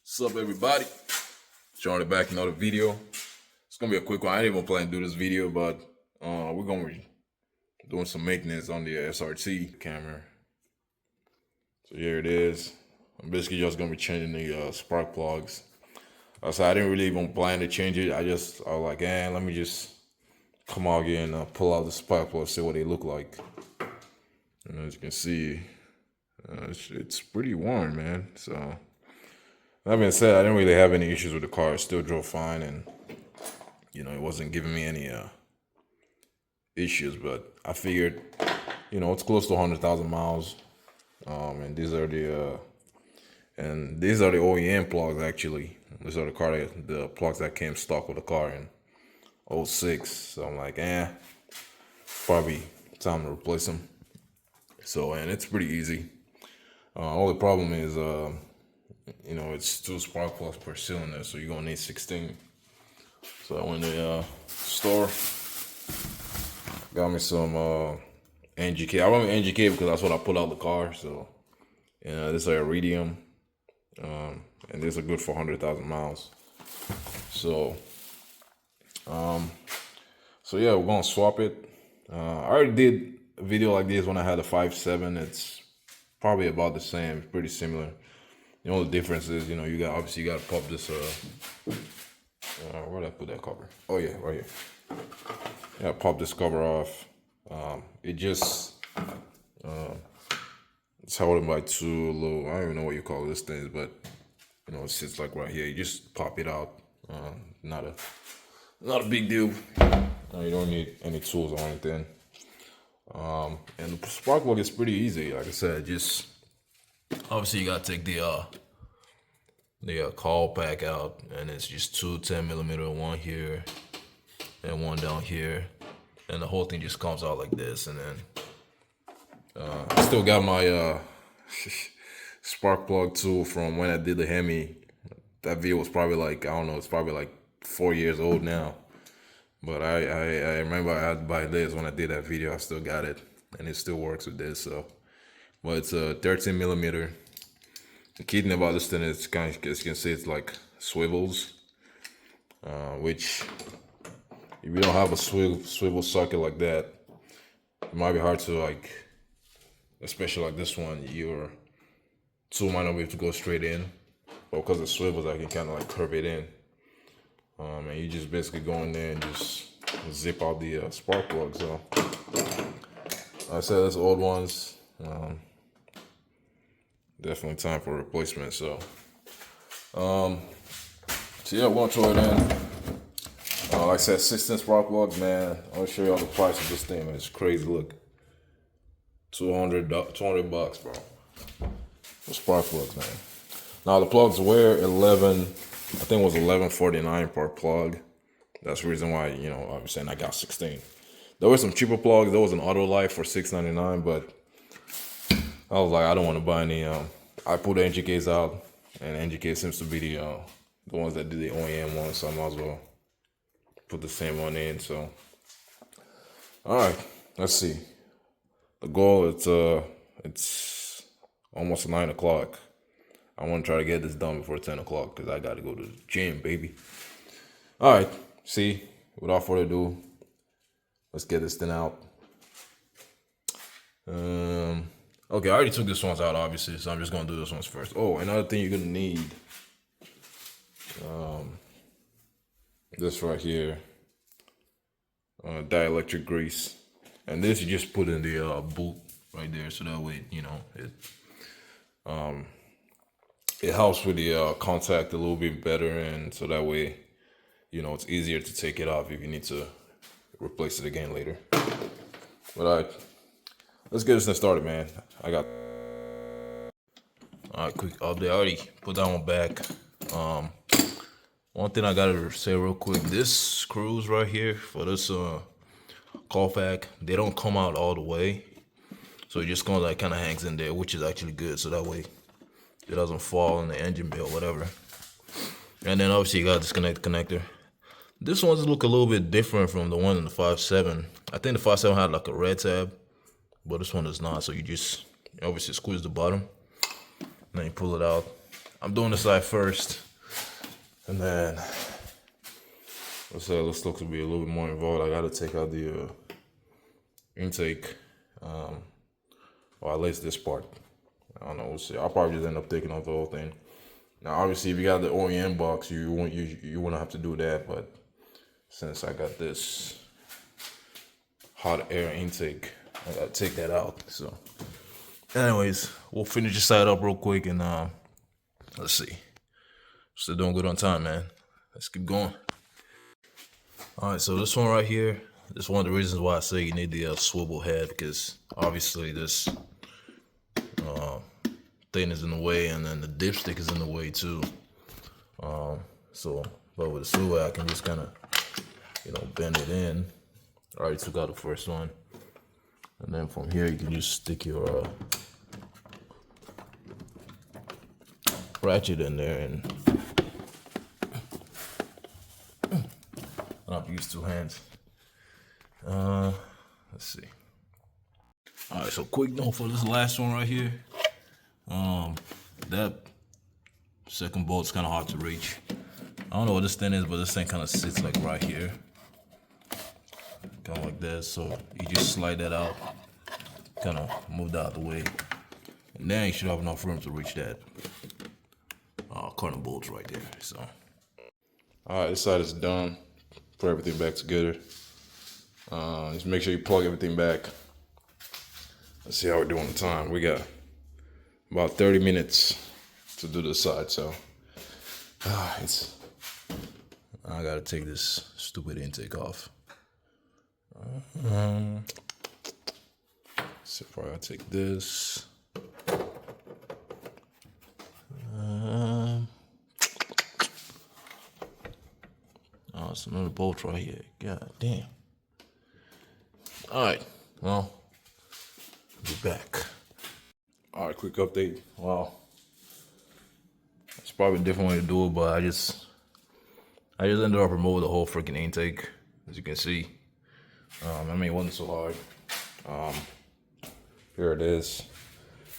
What's up, everybody? Charlie back, another video. It's gonna be a quick one. I didn't even plan to do this video, but we're gonna be doing some maintenance on the SRT camera. So here it is. I'm basically just gonna be changing the spark plugs. So I didn't really even plan to change it. I was like, let me just come out here and pull out the spark plugs, see what they look like. And as you can see, it's pretty warm, man. So that being said, I didn't really have any issues with the car. It still drove fine, and it wasn't giving me any issues. But I figured, it's close to 100,000 miles, and these are the OEM plugs. Actually, these are the plugs that came stock with the car in 06. So I'm like, probably time to replace them. So, and it's pretty easy. Only problem is, it's 2 spark plugs per cylinder, so you're gonna need 16. So I went to the store, got me some NGK. I went with NGK because that's what I put out the car. So, this is a Iridium, and these are good for 100,000 miles. So, yeah, we're gonna swap it. I already did a video like this when I had a 5.7. It's probably about the same, pretty similar. The only difference is, you got to pop this, where did I put that cover? Oh yeah, right here. Yeah, pop this cover off. It just, it's holding by 2 little, I don't even know what you call this thing, but, it sits like right here. You just pop it out. Not a big deal. You don't need any tools or anything. And the spark plug is pretty easy. Like I said, just obviously you gotta take the cowl pack out, and it's just 2 10mm, one here and one down here, and the whole thing just comes out like this. And then I still got my spark plug tool from when I did the Hemi. That video was probably like, I don't know, it's probably like 4 years old now. But I remember I had to buy this when I did that video. I still got it, and it still works with this. So, but it's a 13mm. The key thing about this thing is, as you can see, it's like swivels, which if you don't have a swivel socket like that, it might be hard to, like, especially like this one, your tool might not be able to go straight in, but because of swivels, I can kind of like curve it in. And you just basically go in there and just zip out the spark plug. So like I said, that's old ones. Definitely time for replacement. So yeah, we're gonna throw it in. Like I said, 16 spark plugs, man. I'll show you all the price of this thing, man. It's crazy. Look, $200 bucks, bro. For spark plugs, man. Now the plugs were I think it was $11.49 per plug. That's the reason why, I'm saying I got 16. There were some cheaper plugs. There was an Auto Life for $6.99, but I was like, I don't want to buy any. I put the NGKs out, and NGK seems to be the ones that do the OEM ones, so I might as well put the same one in. So, all right, let's see. The goal, it's almost 9 o'clock. I want to try to get this done before 10 o'clock because I got to go to the gym, baby. All right, see, without further ado, let's get this thing out. Okay, I already took this ones out, obviously, so I'm just going to do this ones first. Oh, another thing you're going to need, this right here, dielectric grease. And this you just put in the boot right there, so that way, it helps with the contact a little bit better, and so that way, it's easier to take it off if you need to replace it again later. But all right, let's get this thing started, man. All right, quick update. I already put that one back. One thing I gotta say real quick: this screws right here for this cowl pack, they don't come out all the way, so it just kind of hangs in there, which is actually good. So that way it doesn't fall in the engine bay or whatever. And then obviously you got to disconnect the connector. This one's look a little bit different from the one in the 5.7. I think the 5.7 had like a red tab, but this one does not. So you just obviously squeeze the bottom, and then you pull it out. I'm doing the side first, and then let's say this looks to be a little bit more involved. I gotta take out the intake, or at least this part. I don't know. We'll see. I'll probably just end up taking off the whole thing. Now, obviously, if you got the OEM box, you wouldn't have to do that. But since I got this hot air intake, I gotta take that out. So, anyways, we'll finish this side up real quick, and let's see. Still doing good on time, man. Let's keep going. All right, so this one right here, this is one of the reasons why I say you need the swivel head, because obviously this thing is in the way, and then the dipstick is in the way too. But with the swivel, I can just kind of, bend it in. I already took out the first one, and then from here you can just stick your ratchet in there, and I don't have to use two hands. Let's see. All right, so quick note for this last one right here. That second bolt's kind of hard to reach. I don't know what this thing is, but this thing kind of sits like right here, kind of like this. So you just slide that out, kind of move that out of the way, and then you should have enough room to reach that corner bolts right there. So, all right, this side is done. Put everything back together. Just make sure you plug everything back. Let's see how we're doing the time. We got about 30 minutes to do this side, so I gotta take this stupid intake off. So far, I take this. Oh, it's another bolt right here. God damn. All right, well, be back. All right, quick update. Wow, it's probably a different way to do it, but I just ended up removing the whole freaking intake, as you can see. It wasn't so hard. Here it is.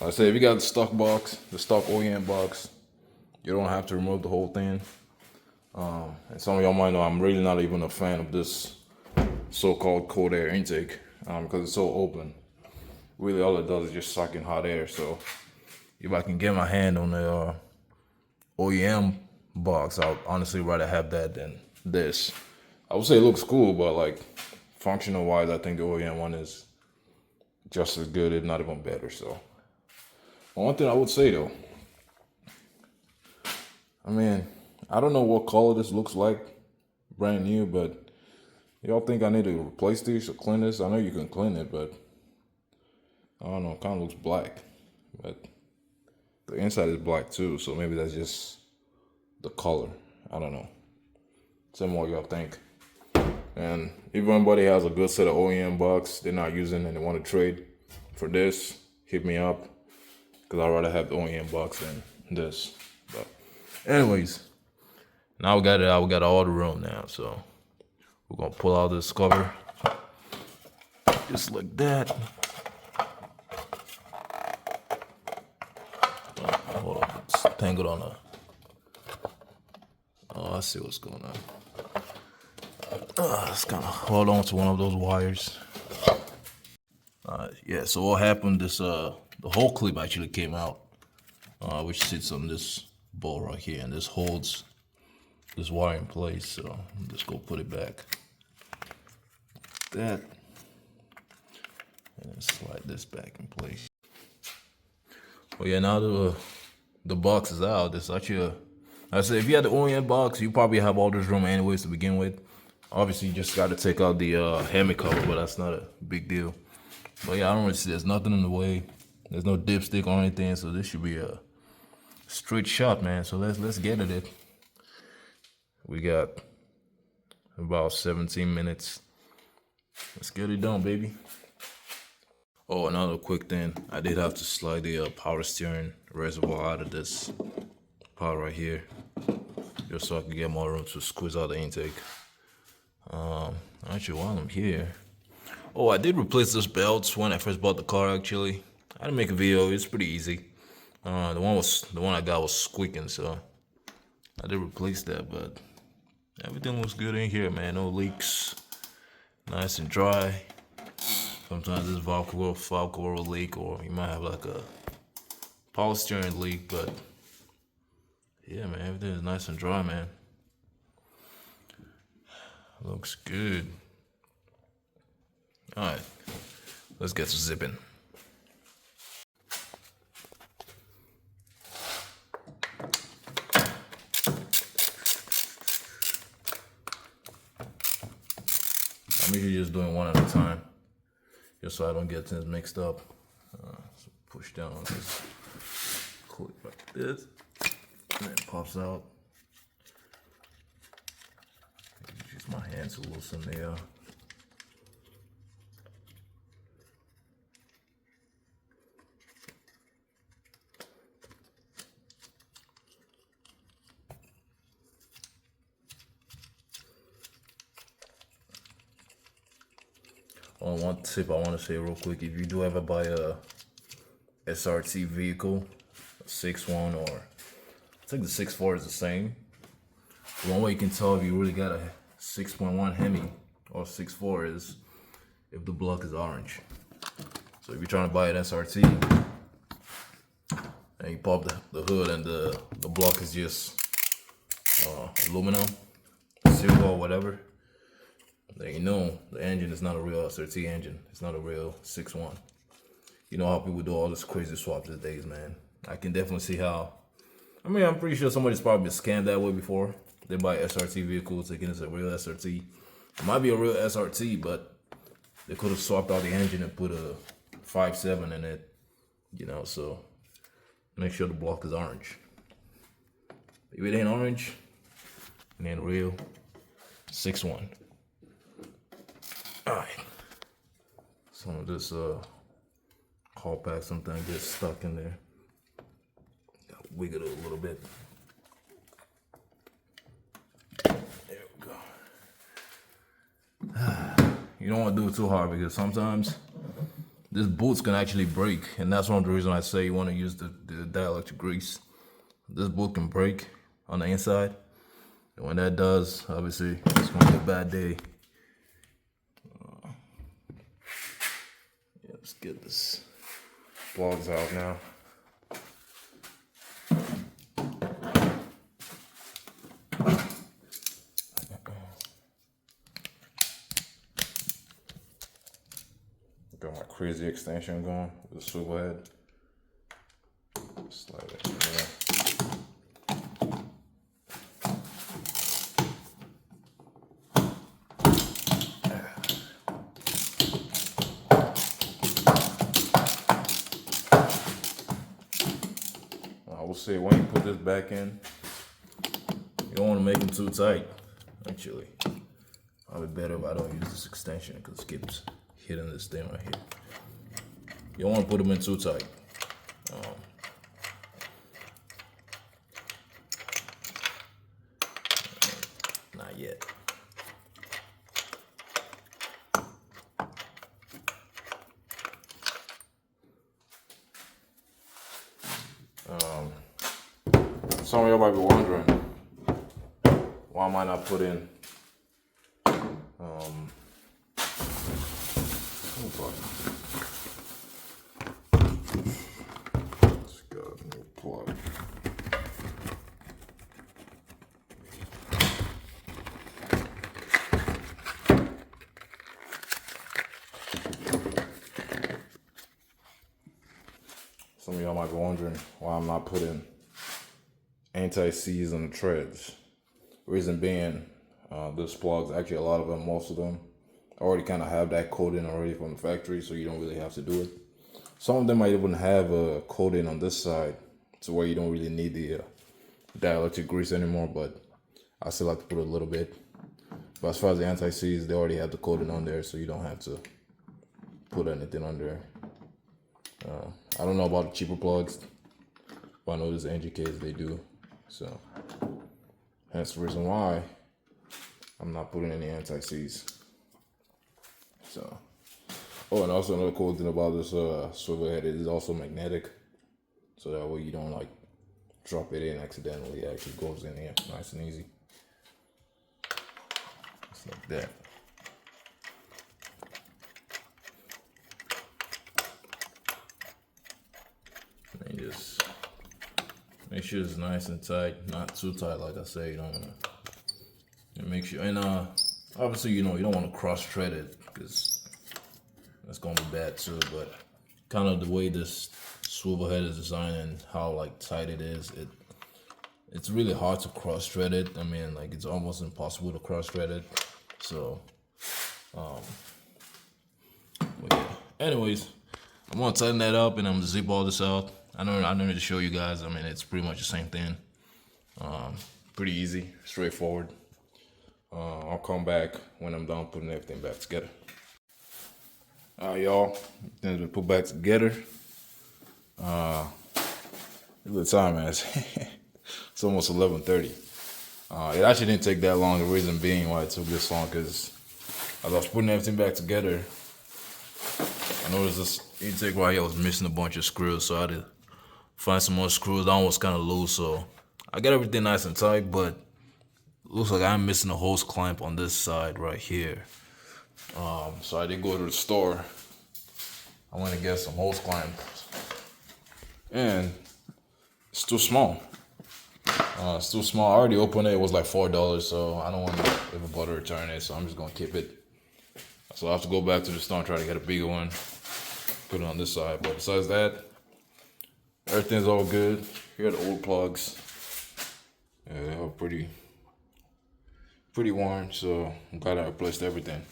Like I say, if you got the stock box, the stock OEM box, you don't have to remove the whole thing. And some of y'all might know I'm really not even a fan of this so-called cold air intake, because it's so open. Really, all it does is just suck in hot air. So if I can get my hand on the OEM box, I'd honestly rather have that than this. I would say it looks cool, but like functional wise, I think the OEM one is just as good, if not even better. So one thing I would say though, I don't know what color this looks like brand new, but y'all think I need to replace these or clean this? I know you can clean it, but I don't know, it kind of looks black, but the inside is black too, so maybe that's just the color. I don't know. Tell me what y'all think. And if anybody has a good set of OEM box they're not using and they want to trade for this, hit me up, because I'd rather have the OEM box than this. But anyways, now we got it out. We got all the room now, so we're gonna pull out this cover just like that. Hold on, it's tangled on a. Oh, I see what's going on. Let's kind of hold on to one of those wires. Yeah. So what happened? The whole clip actually came out, which sits on this bolt right here, and this holds this wire in place. So I'm just gonna put it back like that, and then slide this back in place. Well, yeah. Now the box is out. This actually, I said, if you had the OEM box, you probably have all this room anyways to begin with. Obviously, you just got to take out the hammock cover, but that's not a big deal. But yeah, I don't really see there's nothing in the way. There's no dipstick or anything, so this should be a straight shot, man. So let's get at it. We got about 17 minutes. Let's get it done, baby. Oh, another quick thing. I did have to slide the power steering reservoir out of this part right here, just so I can get more room to squeeze out the intake. Actually, while I'm here, I did replace this belt when I first bought the car. Actually, I didn't make a video. It's pretty easy. The one I got was squeaking, so I did replace that. But everything looks good in here, man. No leaks, nice and dry. Sometimes this valve will leak, or you might have like a power steering leak. But yeah, man, everything is nice and dry, man. Looks good. All right, let's get to zipping. I'm usually just doing one at a time, just so I don't get things mixed up. So push down on this, click like this, and it pops out. Use my hands to loosen the one tip I want to say real quick: if you do ever buy a SRT vehicle, a 6.1 or I think the 6.4 is the same. One way you can tell if you really got a 6.1 Hemi or 6.4 is if the block is orange. So if you're trying to buy an SRT and you pop the hood and the block is just aluminum, silver or whatever, then you know the engine is not a real SRT engine. It's not a real 6.1. You know how people do all this crazy swaps these days, man. I can definitely see how. I mean, I'm pretty sure somebody's probably been scammed that way before. They buy SRT vehicles thinking it's a real SRT. It might be a real SRT, but they could have swapped out the engine and put a 5.7 in it, you know, so make sure the block is orange. If it ain't orange, it ain't real 6.1. All right. Some of this call pack sometimes gets stuck in there. Gotta wiggle it a little bit. There we go. You don't want to do it too hard because sometimes this boot's can actually break, and that's one of the reasons I say you want to use the dielectric grease. This boot can break on the inside, and when that does, obviously it's gonna be a bad day. Let's get this plugs out now. Got my crazy extension going with the swivel head. Slide it in there. I will say when you put this back in, you don't want to make them too tight. Actually, probably better if I don't use this extension because it keeps hitting this thing right here. You don't want to put them in too tight. Not yet. Some of y'all might be wondering why am I not put in let's go new plug. Some of y'all might be wondering why I'm not putting anti-seize on the treads. Reason being, this plugs, actually a lot of them, most of them, already kind of have that coating already from the factory, so you don't really have to do it. Some of them might even have a coating on this side, to where you don't really need the dielectric grease anymore, but I still like to put a little bit. But as far as the anti-seize, they already have the coating on there, so you don't have to put anything on there. I don't know about the cheaper plugs, but I know there's engine case they do. So that's the reason why I'm not putting any anti-seize. Oh, and also another cool thing about this swivel head, it is also magnetic. so that way you don't like drop it in accidentally. It actually goes in here nice and easy. Just like that. And just make sure it's nice and tight, not too tight. Like I say, you don't want to. Make sure, and obviously, you don't want to cross thread it because that's gonna be bad too. But kind of the way this swivel head is designed and how like tight it is, it's really hard to cross thread it. I mean, like it's almost impossible to cross thread it. So, but yeah. Anyways, I'm gonna tighten that up and I'm gonna zip all this out. I don't need to show you guys. I mean, it's pretty much the same thing. Pretty easy, straightforward. I'll come back when I'm done putting everything back together. Alright, y'all, things been put back together. Look at the time, man. It's almost 11:30. It actually didn't take that long. The reason being why it took this long, because as I was putting everything back together, I noticed this intake right here was missing a bunch of screws, so I had to find some more screws. That one was kind of loose, so I got everything nice and tight, but it looks like I'm missing a hose clamp on this side right here. So I did go to the store. I went to get some hose clamps, and it's too small. It's too small. I already opened it. It was like $4, so I don't want to ever bother to return it. So I'm just gonna keep it. So I have to go back to the store and try to get a bigger one. Put it on this side. But besides that, everything's all good. Here are the old plugs. Yeah, they are pretty worn. So I'm glad I replaced everything.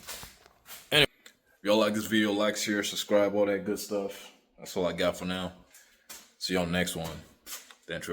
Anyway, if y'all like this video, like, share, subscribe, all that good stuff. That's all I got for now. See you on the next one. Thanks for